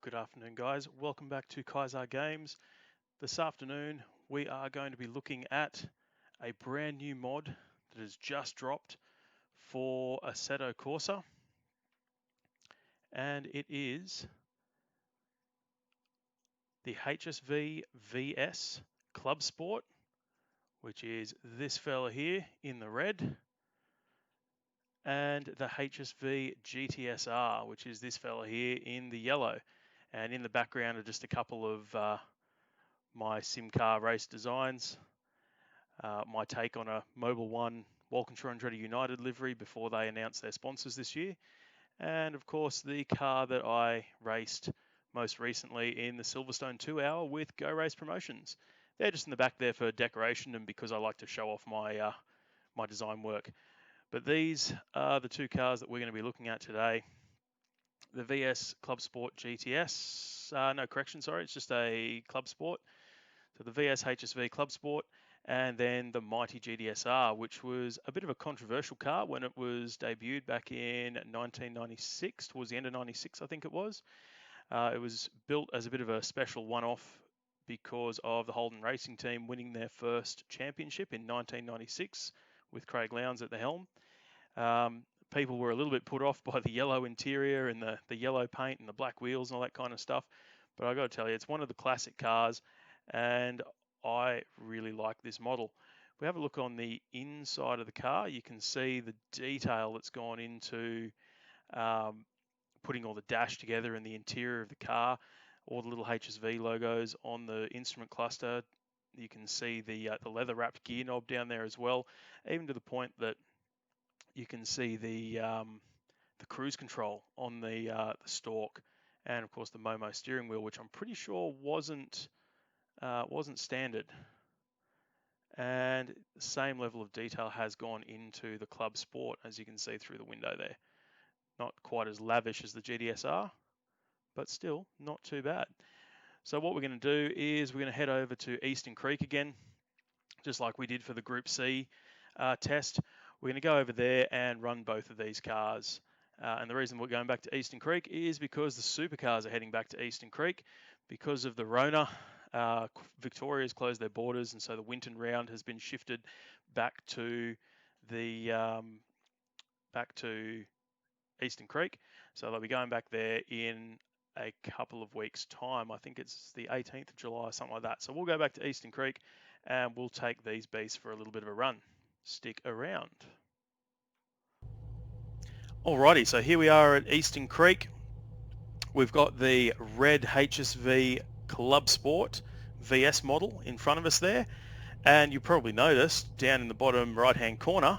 Good afternoon, guys. Welcome back to Kyzar Games. This afternoon, we are going to be looking at a brand new mod that has just dropped for Assetto Corsa, and it is the HSV VS Clubsport, which is this fella here in the red, and the HSV GTS-R, which is this fella here in the yellow. And in the background are just a couple of my sim car race designs, my take on a Mobile One Walkinshaw Andretti United livery before they announced their sponsors this year, and of course the car that I raced most recently in the Silverstone 2 Hour with Go Race Promotions. They're just in the back there for decoration and because I like to show off my design work. But these are the two cars that we're going to be looking at today. The VS Club Sport GTS, no correction, sorry, it's just a Club Sport. So the VS HSV Club Sport, and then the mighty GTS-R, which was a bit of a controversial car when it was debuted back in 1996, towards the end of 96, I think it was. It was built as a bit of a special one-off because of the Holden Racing team winning their first championship in 1996 with Craig Lowndes at the helm. People were a little bit put off by the yellow interior and the yellow paint and the black wheels and all that kind of stuff. But I got to tell you, it's one of the classic cars, and I really like this model. If we have a look on the inside of the car, you can see the detail that's gone into putting all the dash together and the interior of the car, all the little HSV logos on the instrument cluster. You can see the leather wrapped gear knob down there as well, even to the point that you can see the cruise control on the stalk, and of course the Momo steering wheel, which I'm pretty sure wasn't standard. And the same level of detail has gone into the Club Sport, as you can see through the window there. Not quite as lavish as the GTS-R, but still not too bad. So what we're going to do is we're going to head over to Eastern Creek again, just like we did for the Group C test. We're going to go over there and run both of these cars. And the reason we're going back to Eastern Creek is because the supercars are heading back to Eastern Creek because of the Rona. Victoria's closed their borders, and so the Winton round has been shifted back to the back to Eastern Creek. So they'll be going back there in a couple of weeks' time. I think it's the 18th of July, something like that. So we'll go back to Eastern Creek and we'll take these beasts for a little bit of a run. Stick around. Alrighty, so here we are at Eastern Creek. We've got the red HSV Club Sport VS model in front of us there, and you probably noticed down in the bottom right hand corner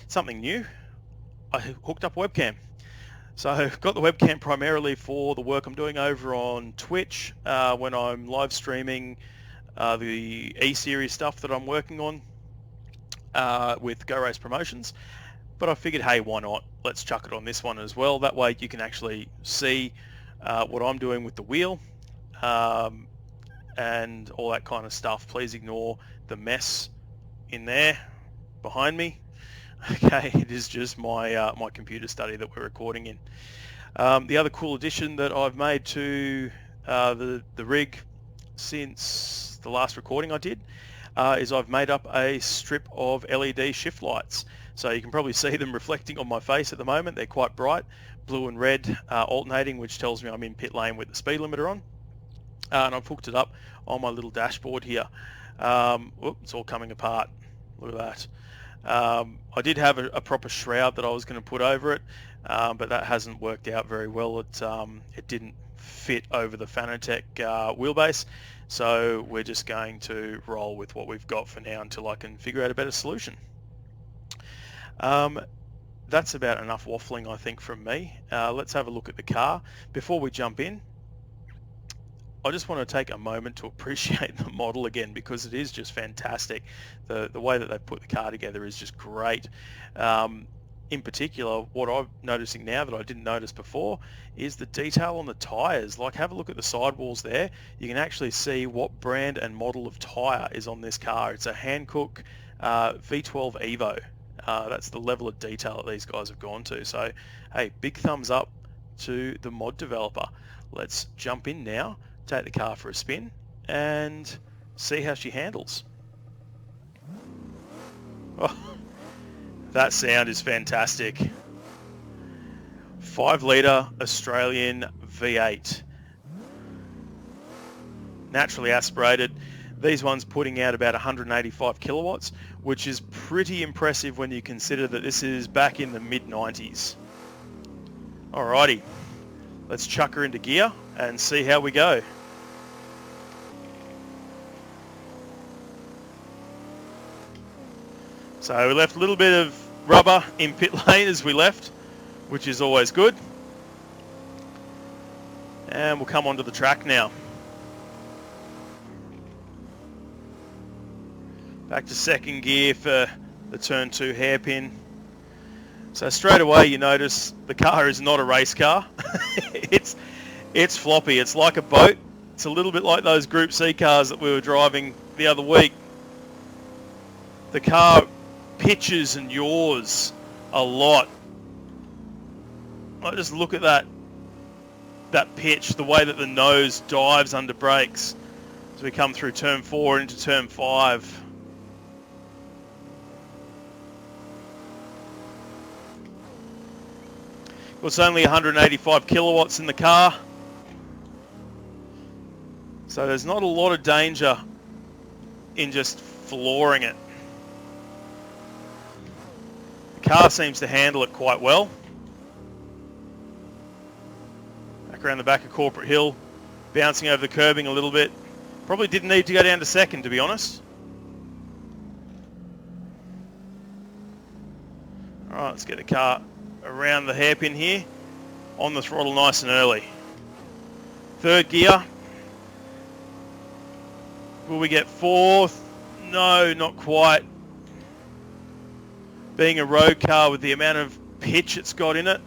something new. I hooked up a webcam. So I've got the webcam primarily for the work I'm doing over on Twitch when I'm live streaming the E-Series stuff that I'm working on with Go Race Promotions. But I figured, hey, why not? Let's chuck it on this one as well. That way you can actually see what I'm doing with the wheel and all that kind of stuff. Please ignore the mess in there behind me. Okay, it is just my my computer study that we're recording in. The other cool addition that I've made to the rig since the last recording I did is I've made up a strip of LED shift lights. So you can probably see them reflecting on my face at the moment. They're quite bright, blue and red alternating, which tells me I'm in pit lane with the speed limiter on. And I've hooked it up on my little dashboard here. It's all coming apart. Look at that. I did have a proper shroud that I was going to put over it, but that hasn't worked out very well. It didn't fit over the Fanatec wheelbase, so we're just going to roll with what we've got for now until I can figure out a better solution. That's about enough waffling, I think, from me. Let's have a look at the car. Before we jump in, I just want to take a moment to appreciate the model again, because it is just fantastic. The way that they've put the car together is just great. In particular, what I'm noticing now that I didn't notice before is the detail on the tyres. Like, have a look at the sidewalls there. You can actually see what brand and model of tyre is on this car. It's a Hankook V12 Evo. That's the level of detail that these guys have gone to. So, hey, big thumbs up to the mod developer. Let's jump in now, take the car for a spin, and see how she handles. Oh, that sound is fantastic. 5 litre Australian V8. Naturally aspirated. These ones putting out about 185 kilowatts, which is pretty impressive when you consider that this is back in the mid-90s. Alrighty, let's chuck her into gear and see how we go. So we left a little bit of rubber in pit lane as we left, which is always good. And we'll come onto the track now. Back to second gear for the turn 2 hairpin. So straight away you notice the car is not a race car. it's floppy. It's like a boat. It's a little bit like those Group C cars that we were driving the other week. The car pitches and yaws a lot. I just look at that pitch, the way that the nose dives under brakes as we come through turn 4 into turn 5. Well, it's only 185 kilowatts in the car, so there's not a lot of danger in just flooring it. The car seems to handle it quite well. Back around the back of Corporate Hill, bouncing over the curbing a little bit. Probably didn't need to go down to second, to be honest. All right, let's get the car around the hairpin here, on the throttle nice and early. Third gear. Will we get fourth? No, not quite. Being a road car with the amount of pitch it's got in it,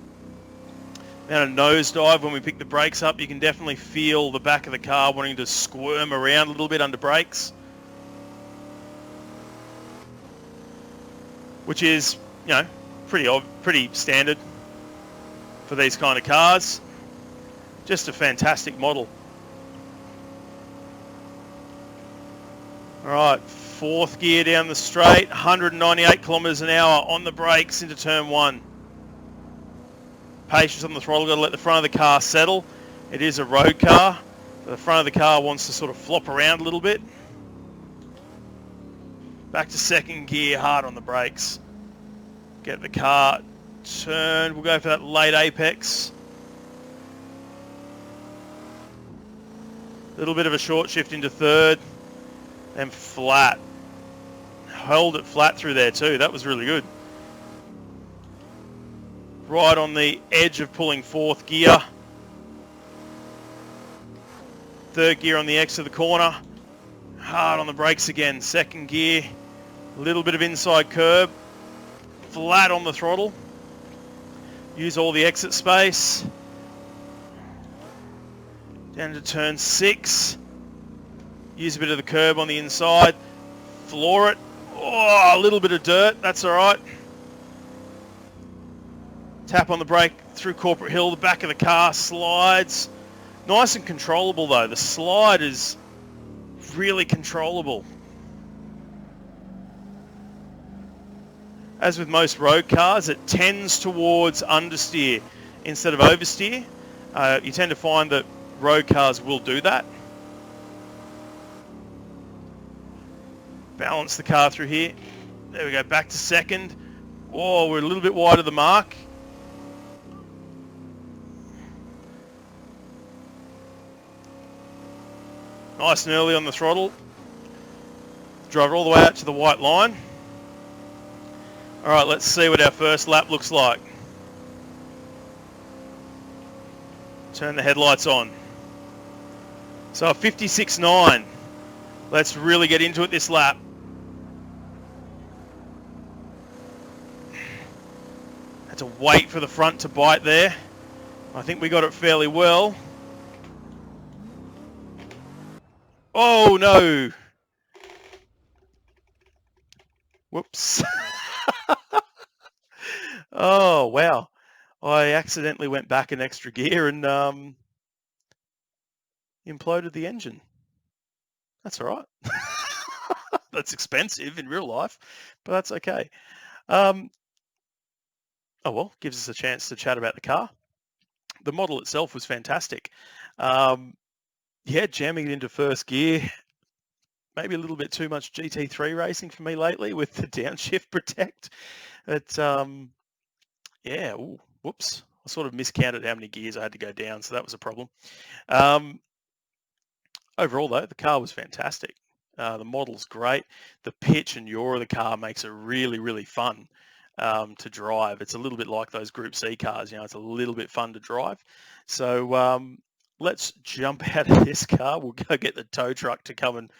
amount of nosedive when we pick the brakes up, you can definitely feel the back of the car wanting to squirm around a little bit under brakes. Which is, you know, pretty standard for these kind of cars. Just a fantastic model. All right, fourth gear down the straight, 198 kilometers an hour on the brakes into turn 1. Patience on the throttle, got to let the front of the car settle. It is a road car. The front of the car wants to sort of flop around a little bit. Back to second gear, hard on the brakes. Get the car turned. We'll go for that late apex. A little bit of a short shift into third. Then flat. Held it flat through there too. That was really good. Right on the edge of pulling fourth gear. Third gear on the exit of the corner. Hard on the brakes again. Second gear. A little bit of inside curb. Flat on the throttle. Use all the exit space. Down to turn 6. Use a bit of the curb on the inside. Floor it. Oh, a little bit of dirt. That's all right. Tap on the brake through Corporate Hill. The back of the car slides. Nice and controllable though. The slide is really controllable. As with most road cars, it tends towards understeer instead of oversteer. You tend to find that road cars will do that. Balance the car through here. There we go, back to second. Oh, we're a little bit wide of the mark. Nice and early on the throttle. Drive it all the way out to the white line. All right, let's see what our first lap looks like. Turn the headlights on. So a 56.9. Let's really get into it this lap. Had to wait for the front to bite there. I think we got it fairly well. Oh no! Whoops. Oh wow. I accidentally went back an extra gear and imploded the engine. That's all right. That's expensive in real life, but that's okay. Oh well, gives us a chance to chat about the car. The model itself was fantastic. Yeah, jamming it into first gear, maybe a little bit too much GT3 racing for me lately with the downshift protect. But yeah, ooh, whoops. I sort of miscounted how many gears I had to go down, so that was a problem. Overall, though, the car was fantastic. The model's great. The pitch and yaw of the car makes it really, really fun to drive. It's a little bit like those Group C cars. You know, it's a little bit fun to drive. So let's jump out of this car. We'll go get the tow truck to come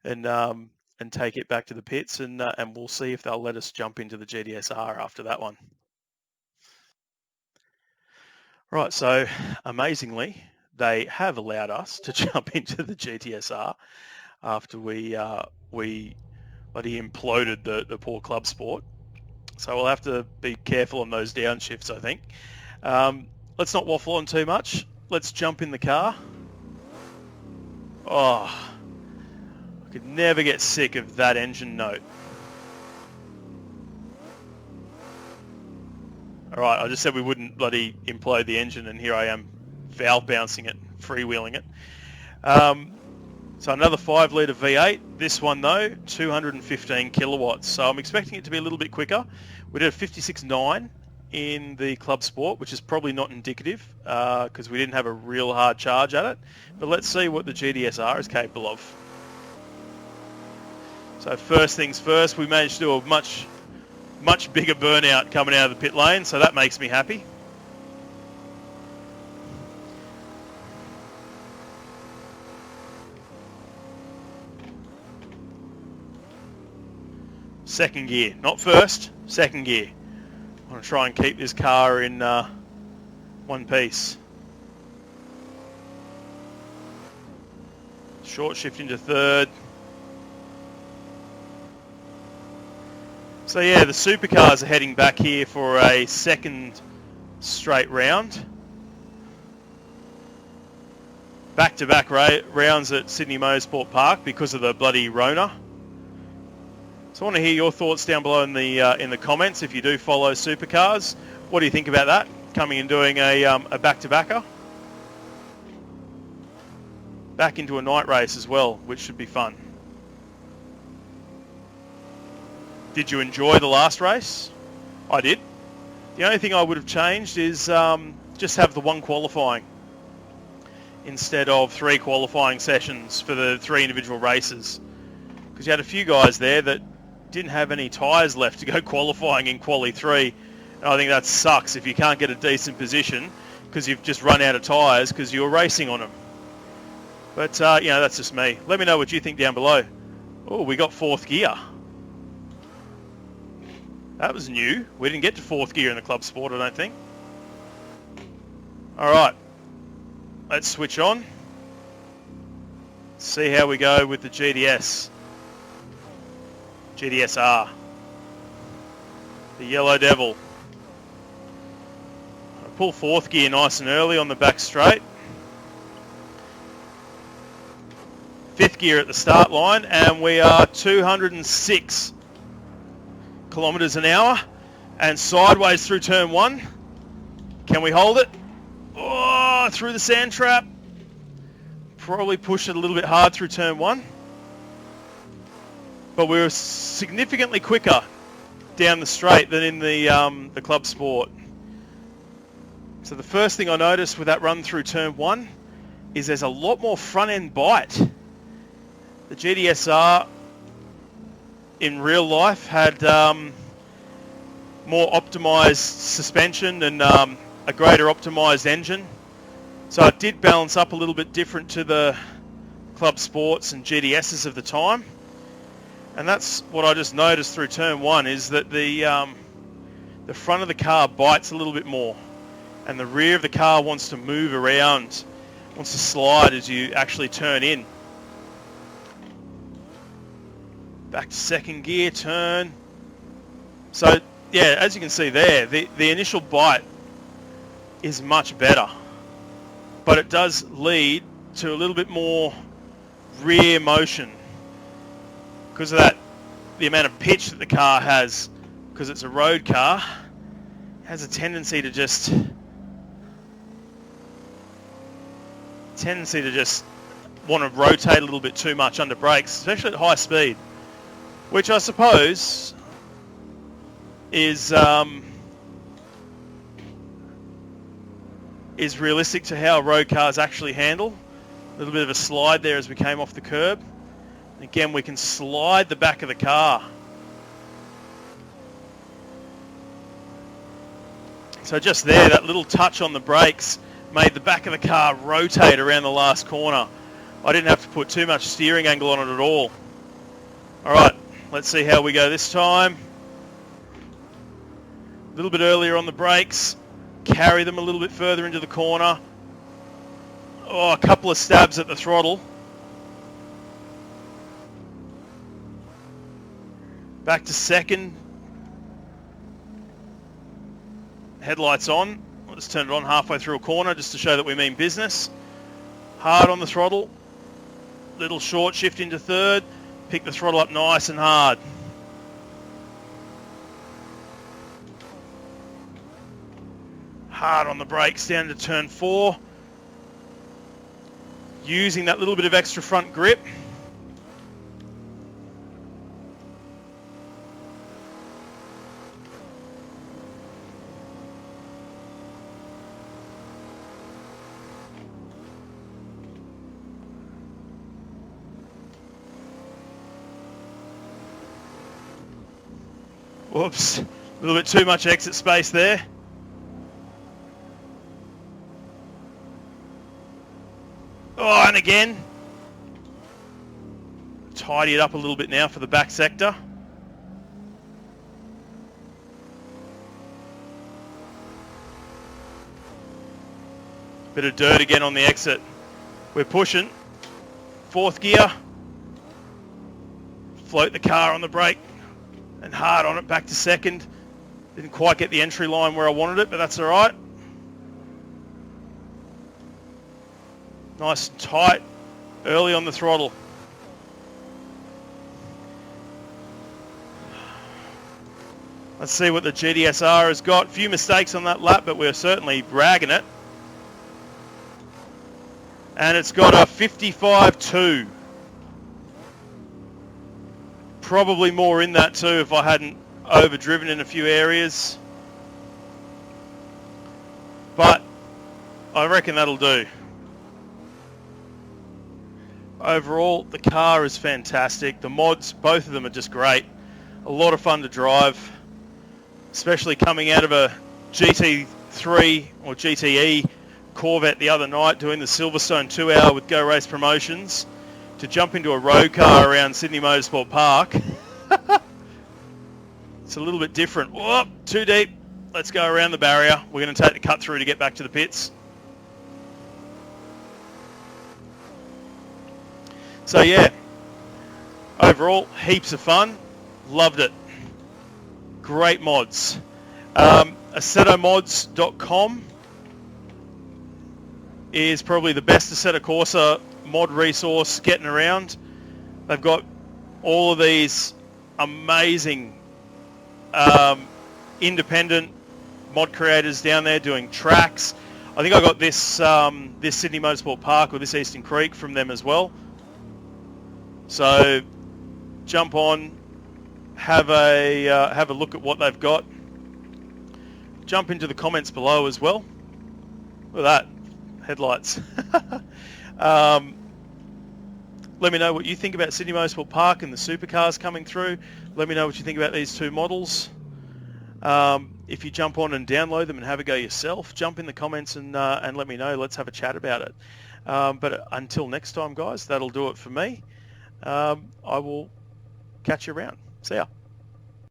and take it back to the pits, and we'll see if they'll let us jump into the GTS-R after that one. Right, so amazingly, they have allowed us to jump into the GTS-R after we bloody imploded the poor Clubsport. So we'll have to be careful on those downshifts, I think. Let's not waffle on too much. Let's jump in the car. Oh, I could never get sick of that engine note. All right, I just said we wouldn't bloody implode the engine, and here I am valve bouncing it, freewheeling it. So another 5-litre V8. This one, though, 215 kilowatts. So I'm expecting it to be a little bit quicker. We did a 56.9 in the Clubsport, which is probably not indicative because we didn't have a real hard charge at it. But let's see what the GTS-R is capable of. So first things first, we managed to do a much bigger burnout coming out of the pit lane, so that makes me happy. Second gear, not first, second gear. I want to try and keep this car in one piece. Short shift into third. So yeah, the supercars are heading back here for a second straight round. Back-to-back rounds at Sydney Motorsport Park because of the bloody Rona. So I want to hear your thoughts down below in the comments if you do follow supercars. What do you think about that? Coming and doing a back-to-backer? Back into a night race as well, which should be fun. Did you enjoy the last race? I did. The only thing I would have changed is just have the one qualifying instead of 3 qualifying sessions for the 3 individual races. Because you had a few guys there that didn't have any tyres left to go qualifying in Quali 3. And I think that sucks if you can't get a decent position because you've just run out of tyres because you were racing on them. But, you know, that's just me. Let me know what you think down below. Oh, we got 4th gear. That was new. We didn't get to 4th gear in the Clubsport, I don't think. All right. Let's switch on. See how we go with the GTS-R. The Yellow Devil. I pull 4th gear nice and early on the back straight. 5th gear at the start line, and we are 206 kilometres an hour and sideways through turn 1. Can we hold it? Oh, through the sand trap. Probably pushed it a little bit hard through turn 1. But we were significantly quicker down the straight than in the Clubsport. So the first thing I noticed with that run through turn 1 is there's a lot more front end bite. The GTS-R in real life had more optimized suspension and a greater optimized engine. So it did balance up a little bit different to the Clubsports and GTSs of the time. And that's what I just noticed through turn 1 is that the front of the car bites a little bit more and the rear of the car wants to move around, wants to slide as you actually turn in. Back to second gear, turn. So yeah, as you can see there, the initial bite is much better. But it does lead to a little bit more rear motion because of that, the amount of pitch that the car has, because it's a road car, has a tendency to just want to rotate a little bit too much under brakes, especially at high speed, which I suppose is realistic to how road cars actually handle. A little bit of a slide there as we came off the curb. Again, we can slide the back of the car. So just there, that little touch on the brakes made the back of the car rotate around the last corner. I didn't have to put too much steering angle on it at all. All right, let's see how we go this time. A little bit earlier on the brakes, carry them a little bit further into the corner. Oh, a couple of stabs at the throttle. Back to second. Headlights on. I'll just turn it on halfway through a corner just to show that we mean business. Hard on the throttle. Little short shift into third. Pick the throttle up nice and hard. Hard on the brakes down to turn 4. Using that little bit of extra front grip. Whoops, a little bit too much exit space there. Oh, and again. Tidy it up a little bit now for the back sector. Bit of dirt again on the exit. We're pushing. 4th gear. Float the car on the brake. And hard on it back to second. Didn't quite get the entry line where I wanted it, but that's all right. Nice and tight early on the throttle. Let's see what the GTS-R has got. A few mistakes on that lap, but we're certainly ragging it. And it's got a 55.2. Probably more in that too if I hadn't overdriven in a few areas. But I reckon that'll do. Overall, the car is fantastic. The mods, both of them are just great. A lot of fun to drive, especially coming out of a GT3 or GTE Corvette the other night doing the Silverstone 2-hour with Go Race Promotions. To jump into a road car around Sydney Motorsport Park. It's a little bit different. Whoop, too deep. Let's go around the barrier. We're going to take the cut through to get back to the pits. So yeah, overall, heaps of fun. Loved it. Great mods. AssettoMods.com is probably the best Assetto Corsa mod resource getting around. They've got all of these amazing independent mod creators down there doing tracks. I think I got this this Sydney Motorsport Park or this Eastern Creek from them as well. So jump on, have a look at what they've got. Jump into the comments below as well. Look at that, headlights. Let me know what you think about Sydney Motorsport Park and the supercars coming through. Let me know what you think about these two models. If you jump on and download them and have a go yourself, jump in the comments and let me know. Let's have a chat about it. But until next time, guys, that'll do it for me. I will catch you around. See ya.